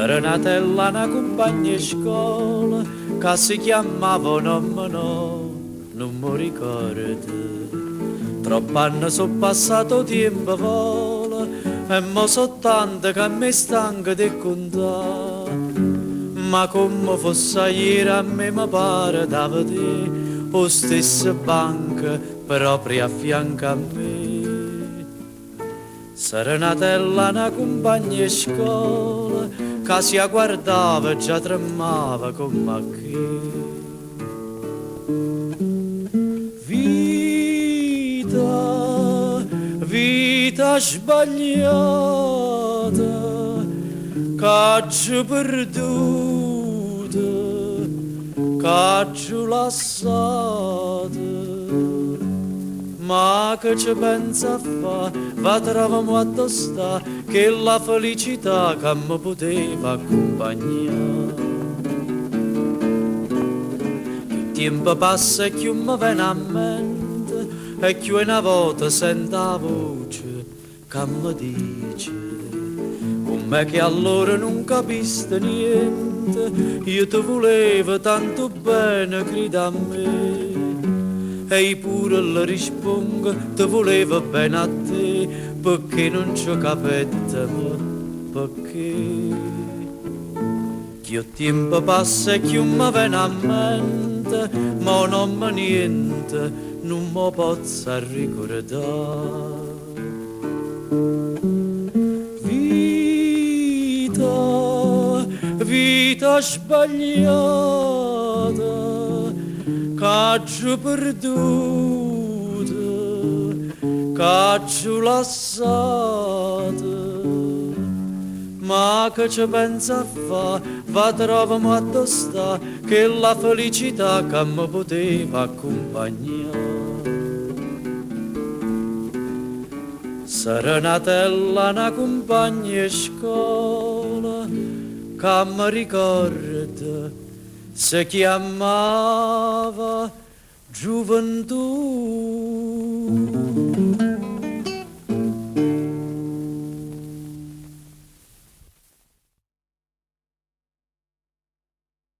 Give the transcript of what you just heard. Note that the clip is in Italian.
Serenatella una compagna di scuola che si chiamava no, non mi ricordo. Troppi anni sono passato, tempo vola e mo so tanto che mi stanco di contare. Ma come fosse ieri a me mi pare da vedere o stessa banca proprio a fianco a me. Serenatella una compagna di scuola che si guardava e già tremava come che. Vita sbagliata, caggio perduta, caggio lassata. Ma che ci pensa a fa, va troviamo a tostare, che la felicità che mi poteva accompagnare. Il tempo passa e più mi viene a mente, e più una volta sento la voce che mi dice: come che allora non capiste niente, io ti volevo tanto bene, grida a me. E pure le rispondo, ti volevo bene a te, perché non ci capite, perché? Che tempo passa e più mi viene a mente, ma non mi niente, non mi posso ricordare. Vita sbagliata, caggio perduta, caggio lassata. Ma che ci pensa a fa, va troviamo a tostare, che la felicità che mi poteva accompagnare. Serenatella una compagna di scuola che mi ricorda si chiamava gioventù.